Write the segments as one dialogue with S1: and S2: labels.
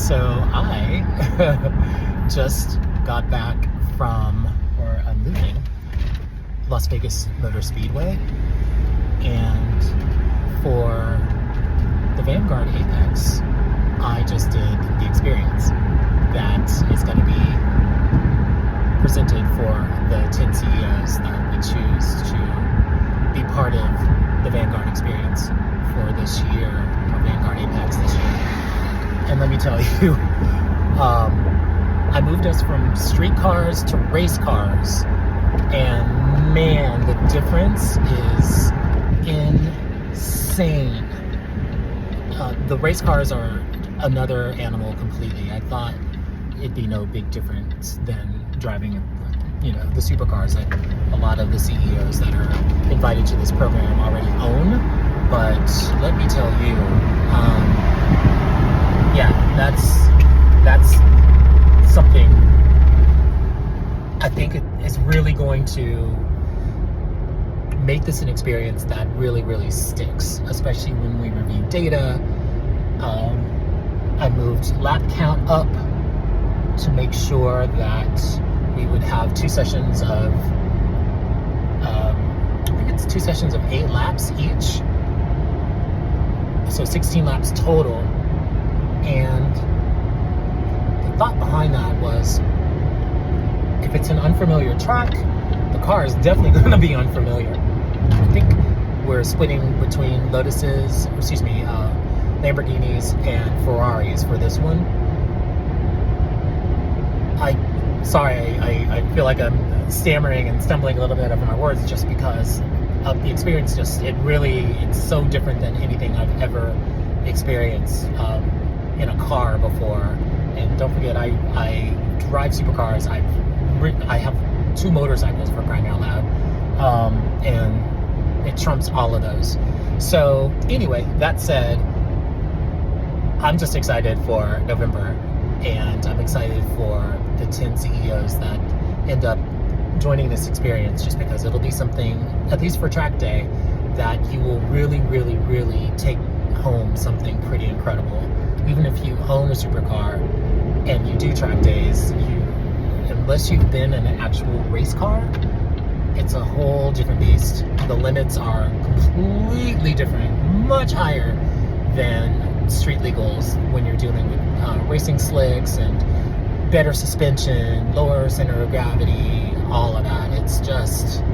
S1: So I just got back from, or I'm leaving, Las Vegas Motor Speedway, and for the Vanguard Apex, I just did the experience that is going to be presented for the 10 CEOs that we choose to be part of the Vanguard experience for this year, or Vanguard Apex this year. And let me tell you, I moved us from street cars to race cars, and man, the difference is insane. The race cars are another animal completely. I thought it'd be no big difference than driving, the supercars that a lot of the CEOs that are invited to this program already own. But let me tell you, that's something I think it is really going to make this an experience that really, really sticks, especially when we review data. I moved lap count up to make sure that we would have 2 sessions of, I think it's 2 sessions of 8 laps each. So 16 laps total. And the thought behind that was, if it's an unfamiliar track, the car is definitely going to be unfamiliar. I think we're splitting between Lamborghinis and Ferraris for this one. I feel like I'm stammering and stumbling a little bit over my words just because of the experience. It's so different than anything I've ever experienced in a car before. And don't forget, I drive supercars. I have 2 motorcycles, for crying out loud, and it trumps all of those. So anyway, that said, I'm just excited for November, and I'm excited for the 10 CEOs that end up joining this experience, just because it'll be something, at least for track day, that you will really, really, really take home something pretty incredible. Even if you own a supercar and you do track days, unless you've been in an actual race car, it's a whole different beast. The limits are completely different, much higher than street legals when you're dealing with racing slicks and better suspension, lower center of gravity, all of that. It's just,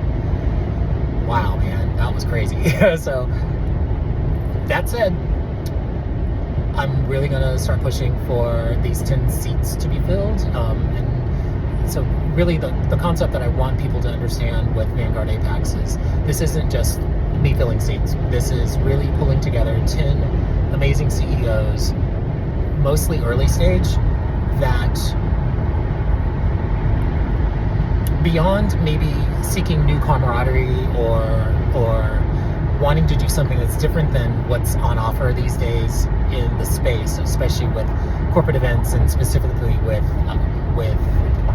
S1: wow, man, that was crazy. So that said, I'm really gonna start pushing for these 10 seats to be filled. And so really the concept that I want people to understand with Vanguard Apex is this isn't just me filling seats. This is really pulling together 10 amazing CEOs, mostly early stage, that beyond maybe seeking new camaraderie or wanting to do something that's different than what's on offer these days in the space, especially with corporate events and specifically with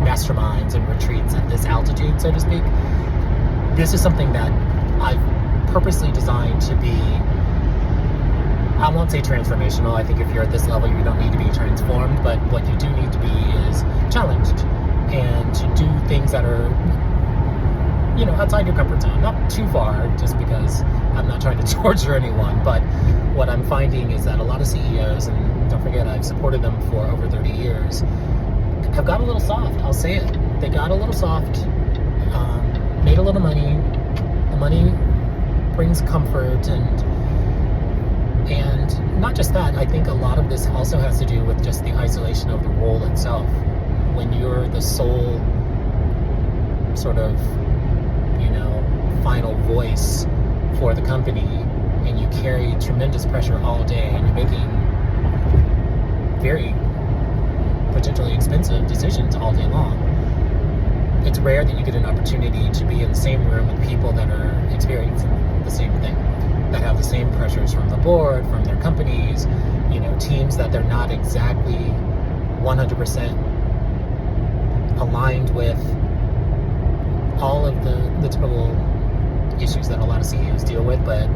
S1: masterminds and retreats at this altitude, so to speak. This is something that I've purposely designed to be, I won't say transformational. I think if you're at this level, you don't need to be transformed, but what you do need to be is challenged and to do things that are, outside your comfort zone. Not too far, just because I'm not trying to torture anyone, but what I'm finding is that a lot of CEOs, and don't forget, I've supported them for over 30 years, have got a little soft. I'll say it. They got a little soft, made a little money. The money brings comfort, and not just that. I think a lot of this also has to do with just the isolation of the role itself. When you're the sole sort of, final voice for the company, and you carry tremendous pressure all day, and you're making very potentially expensive decisions all day long, it's rare that you get an opportunity to be in the same room with people that are experiencing the same thing, that have the same pressures from the board, from their companies, teams that they're not exactly 100% aligned with all of the typical issues that a lot of CEOs deal with, but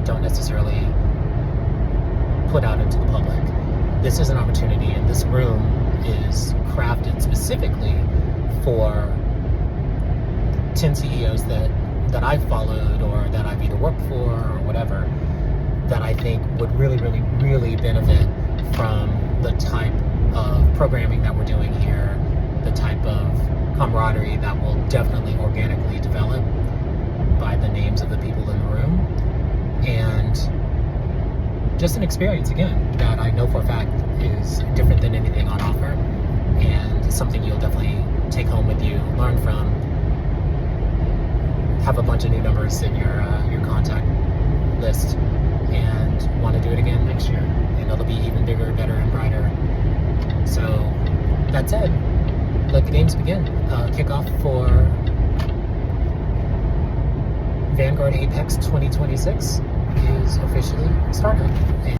S1: don't necessarily put out into the public. this is an opportunity, and this room is crafted specifically for 10 CEOs that I've followed or that I've either worked for or whatever, that I think would really, really, really benefit from the type of programming that we're doing here, the type of camaraderie that will definitely organically develop by the names of the people in the room, and just an experience, again, that I know for a fact is different than anything on offer, and something you'll definitely take home with you, learn from, have a bunch of new numbers in your contact list, and want to do it again next year, and it'll be even bigger, better, and brighter. So that said, let the games begin. Kickoff for Vanguard Apex 2026 is officially started, and